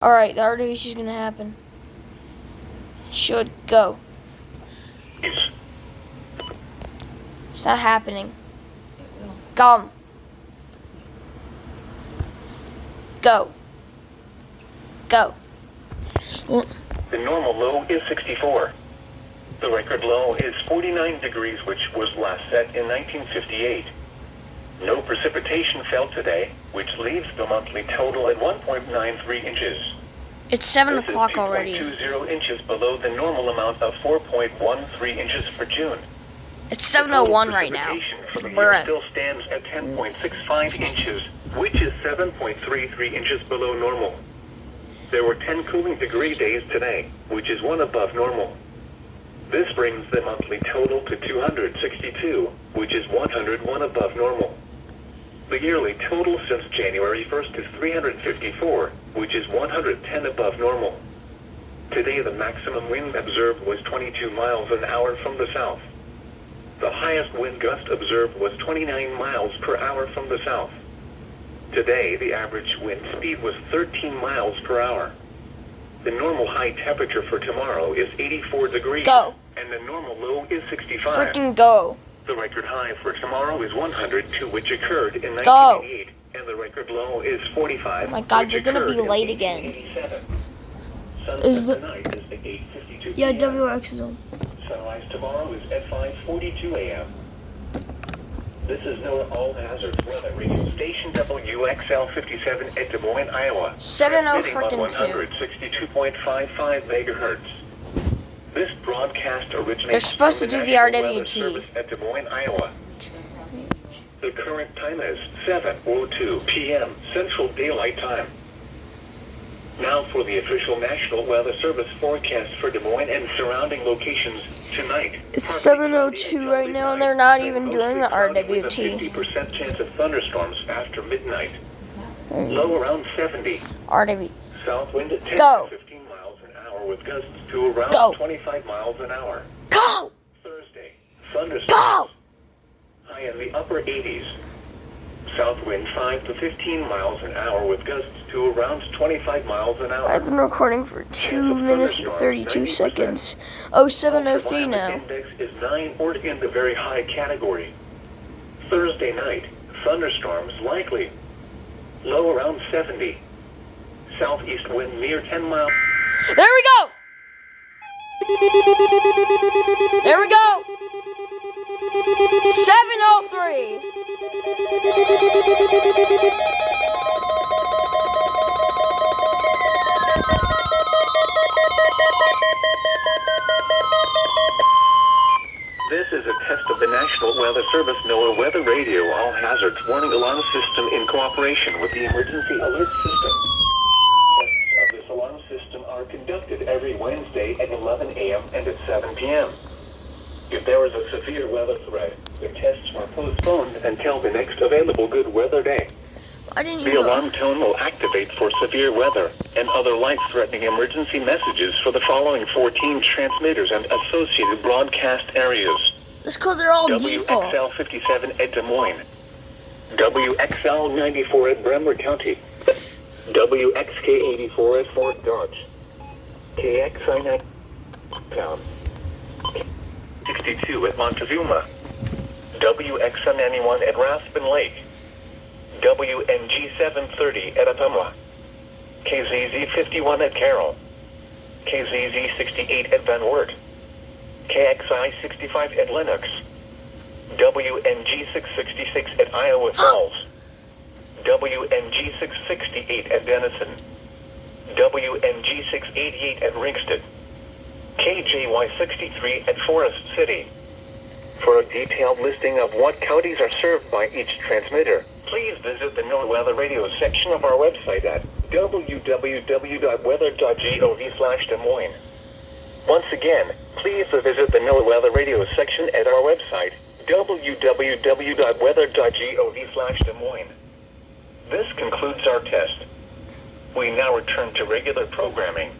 Alright, the RWC is gonna happen. Should go. It's not happening. Come. Go. Go. The normal low is 64. The record low is 49 degrees, which was last set in 1958. No precipitation fell today, which leaves the monthly total at 1.93 inches. It's 7 This o'clock is already. 2.20 inches below the normal amount of 4.13 inches for June. It's 7:01 right now. Precipitation for the year Bruh. still stands at 10.65 inches, which is 7.33 inches below normal. There were 10 cooling degree days today, which is 1 above normal. This brings the monthly total to 262, which is 101 above normal. The yearly total since January 1st is 354, which is 110 above normal. Today the maximum wind observed was 22 miles an hour from the south. The highest wind gust observed was 29 miles per hour from the south. Today the average wind speed was 13 miles per hour. The normal high temperature for tomorrow is 84 degrees. Go. And the normal low is 65. Freaking go. The record high for tomorrow is 102, which occurred in Go. 1988, and the record low is 45. Oh my God, which you're gonna be occurred in late again. 1887. Is Sunset the- tonight is at 8:52 Yeah, p.m. WX is on. Sunrise tomorrow is at 5:42 a.m. This is NOAA All Hazards Weather Radio Station WXL 57 at Des Moines, Iowa. 7:02 Transmitting on freaking 162.55 megahertz. This broadcast originates They're supposed from to do the National Weather RWT. Service at Des Moines, Iowa. The current time is 7:02 p.m. Central Daylight Time. Now for the official National Weather Service forecast for Des Moines and surrounding locations tonight. It's Partly 7:02 cloudy right now, and they're not and even mostly doing the cloudy with a RWT. 50% chance of thunderstorms after midnight. Low around 70. RW. South wind at 10 Go. to 15 miles an hour with gusts to around Go. 25 miles an hour. Go! Thursday, thunderstorms. Go! High in the upper 80s. South wind 5 to 15 miles an hour with gusts to around 25 miles an hour. I've been recording for 2 minutes and 32 seconds. Oh, 7:03 now. Index is 9 or in the very high category. Thursday night, thunderstorms likely. Low around 70. Southeast wind near 10 miles. There we go! There we go! 7:03. This is a test of the National Weather Service NOAA Weather Radio All Hazards Warning Alarm System in cooperation with the Emergency Alert System. Tests of this alarm system are conducted every Wednesday at 11 a.m. and at 7 p.m. If there is a severe weather threat, the tests are postponed until the next available good weather day. Why didn't The you alarm tone will activate for severe weather and other life-threatening emergency messages for the following 14 transmitters and associated broadcast areas. That's because they're all default. WXL 57 at Des Moines. WXL 94 at Bremer County. WXK 84 at Fort Dodge. KXI 9 Town. 62 at Montezuma. WXN 91 at Raspin Lake. WNG 730 at Ottumwa. KZZ 51 at Carroll. KZZ 68 at Van Wert. KXI 65 at Lennox. WNG 666 at Iowa Falls. WNG 668 at Denison. WNG 688 at Ringsted. KJY 63 at Forest City. For a detailed listing of what counties are served by each transmitter, please visit the NOAA Weather Radio section of our website at www.weather.gov/Des Moines. Once again, please visit the NOAA Weather Radio section at our website, www.weather.gov/Des Moines. This concludes our test. We now return to regular programming.